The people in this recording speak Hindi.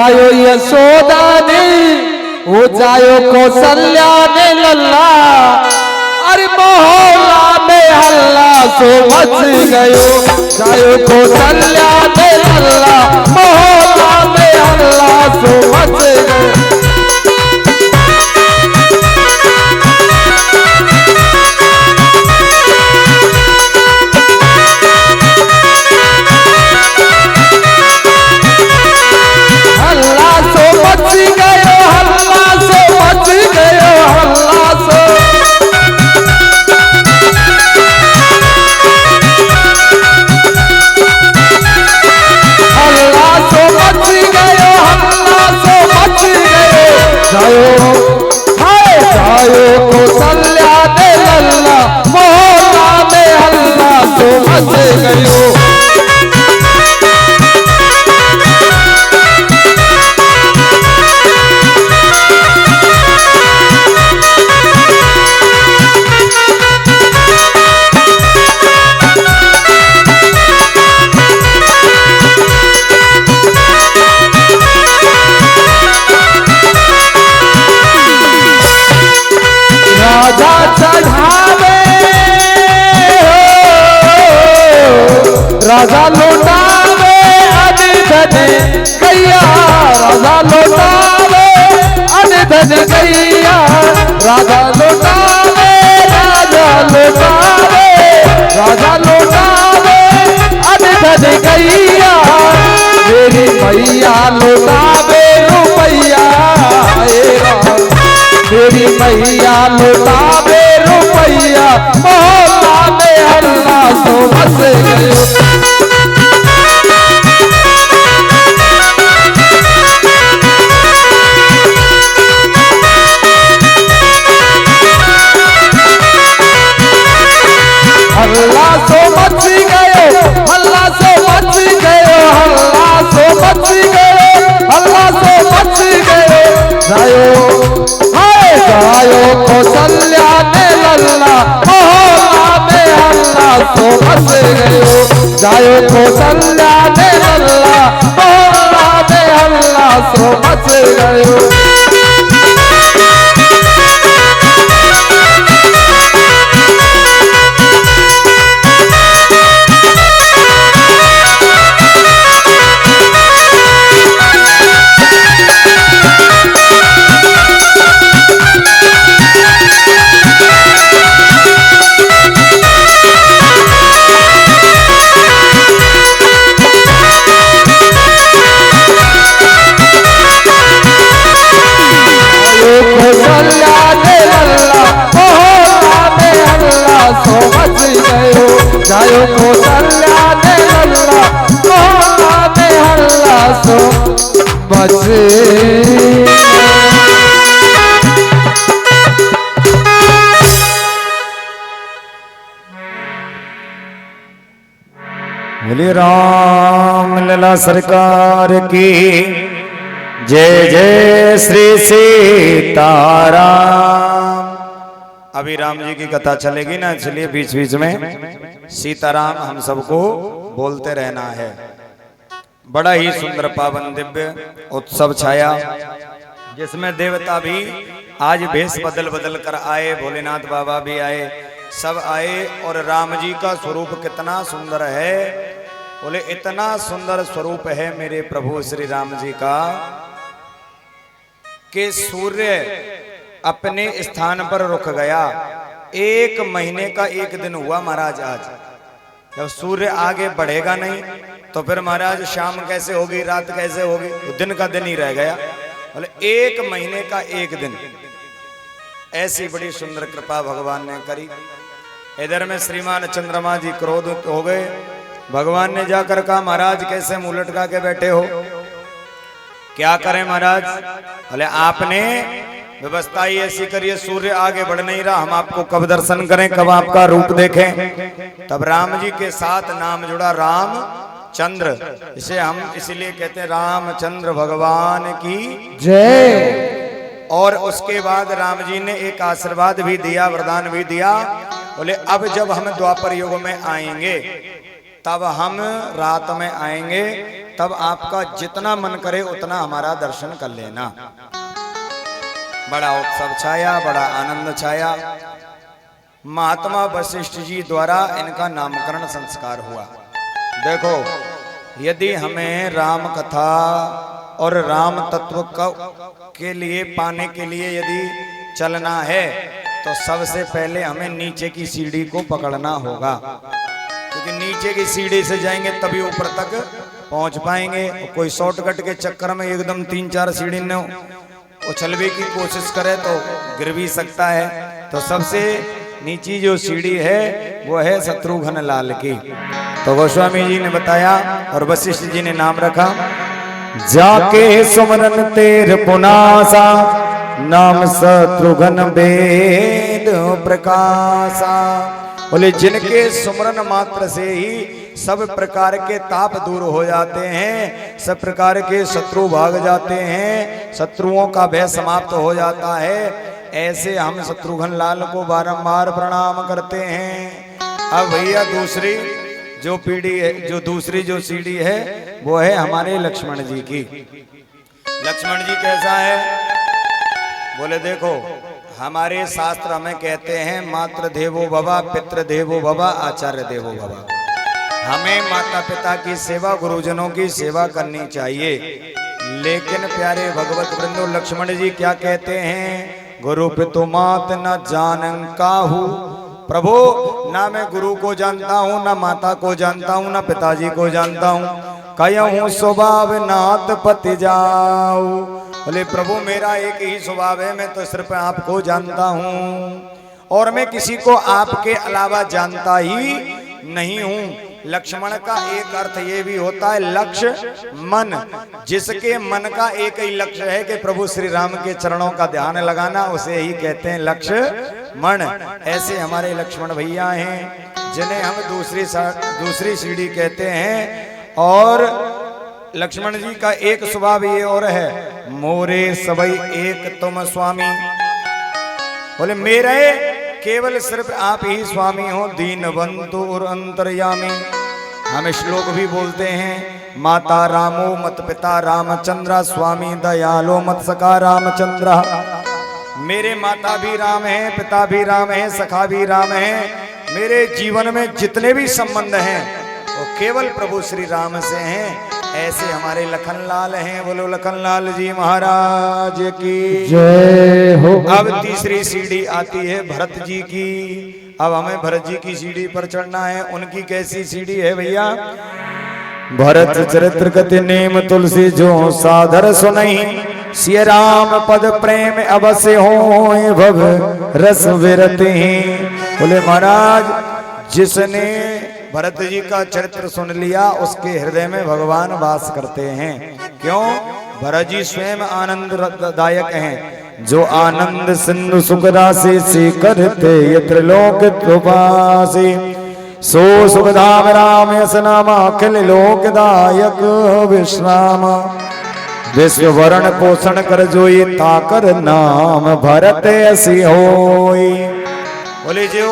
जायो यशोदा ने हो जायो कौशल्या ने लल्ला। अरे मोहल्ला में हल्ला सो मच गयो। जायो कौशल्या ने लल्ला मोहल्ला में हल्ला सो मच गयो। राजा लौटावे अनिधन गैया। राजा लौटावे अनिधन गैया। राजा लौटावे राजा लौटावे राजा लौटावे अनिधन गैया। मेरी मैया लौटावे रुपैया। मेरी मैया लौटावे रुपैया। मोहल्ला में हल्ला सो मच गयो। हल्ला सो मच गयो। हल्ला सो मच गयो। हल्ला सो मच गयो। हल्ला सो मच गयो। जायो हाय जायो कौशल्या ने लल्ला मोहल्ला में हल्ला सो मच गयो। जायो कौशल्या ने लल्ला मोहल्ला में हल्ला सो मच गयो। जायो कौशल्या ने लल्ला मोहल्ला में हल्ला सो मच। बोले राम लला सरकार की जय। जय श्री सीताराम। अभी राम जी की कथा चलेगी ना, इसलिए बीच बीच में सीताराम हम सबको बोलते रहना है। बड़ा ही सुंदर पावन दिव्य उत्सव छाया, जिसमें देवता भी आज भेष बदल बदल कर आए, भोलेनाथ बाबा भी आए, सब आए। और राम जी का स्वरूप कितना सुंदर है। बोले इतना सुंदर स्वरूप है मेरे प्रभु श्री राम जी का कि सूर्य अपने स्थान पर रुक गया। 1 महीने का 1 दिन हुआ महाराज आज। जब सूर्य आगे बढ़ेगा नहीं तो फिर महाराज शाम कैसे होगी, रात कैसे होगी, तो दिन का दिन ही रह गया। बोले 1 महीने का 1 दिन। ऐसी बड़ी सुंदर कृपा भगवान ने करी। इधर में श्रीमान चंद्रमा जी क्रोधित हो गए। भगवान ने जाकर कहा महाराज कैसे मुंह लटका के बैठे हो, क्या करें महाराज। बोले आपने व्यवस्था ही ऐसी करिए, सूर्य आगे बढ़ नहीं रहा, हम आपको कब दर्शन करें, कब आपका रूप देखें। तब राम जी के साथ नाम जुड़ा रामचंद्र। इसे हम इसलिए कहते हैं रामचंद्र भगवान की जय। और उसके बाद राम जी ने एक आशीर्वाद भी दिया, वरदान भी दिया। बोले अब जब हम द्वापर युग में आएंगे, तब हम रात में आएंगे, तब आपका जितना मन करे उतना हमारा दर्शन कर लेना। बड़ा उत्सव छाया, बड़ा आनंद छाया। महात्मा वशिष्ठ जी द्वारा इनका नामकरण संस्कार हुआ। देखो, यदि हमें राम कथा और राम तत्व के लिए पाने के लिए यदि चलना है तो सबसे पहले हमें नीचे की सीढ़ी को पकड़ना होगा, क्योंकि नीचे की सीढ़ी से जाएंगे तभी ऊपर तक पहुंच पाएंगे। कोई शॉर्टकट के चक्कर में एकदम 3-4 सीढ़ी ने उछलने की कोशिश करे तो गिर भी सकता है। तो सबसे नीची जो सीढ़ी है वो है शत्रुघ्न लाल की। तो गोस्वामी जी ने बताया और वशिष्ठ जी ने नाम रखा, जाके सुमरन तेर पुनासा, नाम शत्रुघ्न वेद प्रकाशा। बोले जिनके सुमरन मात्र से ही सब प्रकार के ताप दूर हो जाते हैं, सब प्रकार के शत्रु भाग जाते हैं, शत्रुओं का भय समाप्त हो जाता है। ऐसे हम शत्रुघ्न लाल को बारंबार प्रणाम करते हैं। अब भैया दूसरी जो पीढ़ी है, जो दूसरी जो सीढ़ी है वो है हमारे लक्ष्मण जी की। लक्ष्मण जी कैसा है? बोले देखो, हमारे शास्त्र हमें कहते हैं मातृ देवो भव, पितृ देवो भव, आचार्य देवो भव। हमें माता पिता की सेवा, गुरुजनों की सेवा करनी चाहिए। लेकिन प्यारे भगवत वृंदो, लक्ष्मण जी क्या कहते हैं? गुरु पितु मात न जानन काहू। प्रभु, ना मैं गुरु को जानता हूँ, ना माता को जानता हूँ, ना पिताजी को जानता हूँ। कहूँ स्वभाव नाथ पति जाऊ। बोले प्रभु, मेरा एक ही स्वभाव है, मैं तो सिर्फ आपको जानता हूँ और मैं किसी को आपके अलावा जानता ही नहीं हूँ। लक्ष्मण का एक अर्थ ये भी होता है लक्ष्य मन, जिसके मन का एक ही लक्ष्य है कि प्रभु श्री राम के चरणों का ध्यान लगाना, उसे ही कहते हैं लक्ष्य मन। ऐसे हमारे लक्ष्मण भैया हैं जिन्हें हम दूसरी सीढ़ी कहते हैं। और लक्ष्मण जी का एक स्वभाव ये और है, मोरे सबई एक तुम स्वामी। बोले मेरे केवल सिर्फ आप ही स्वामी हो, दीनबंधु और अंतर्यामी। हम श्लोक भी बोलते हैं, माता रामो मत पिता रामचंद्र, स्वामी दयालो मत सखा रामचंद्र। मेरे माता भी राम हैं, पिता भी राम हैं, सखा भी राम हैं। मेरे जीवन में जितने भी संबंध हैं वो केवल प्रभु श्री राम से हैं। ऐसे हमारे लखनलाल हैं। बोलो लखनलाल जी महाराज की जय हो। अब तीसरी सीढ़ी आती है भरत जी की। अब हमें भरत जी की सीढ़ी पर चढ़ना है। उनकी कैसी सीढ़ी है भैया? भरत चरित्र कति नेम तुलसी जो साधर सुनई, सिय राम पद प्रेम अवश्य हो भव रस विरति। बोले महाराज, जिसने भरत जी का चरित्र सुन लिया उसके हृदय में भगवान वास करते हैं। क्यों? भरत जी स्वयं आनंददायक हैं। जो आनंद सिंधु सुख राशि से करते ये त्रिलोक त्रुपासी, सो सुखधाम राम यस नाम अखिल लोकदायक विश्राम। विश्व वरण पोषण कर जोई ताकर नाम भरत ऐसी होई। बोले जो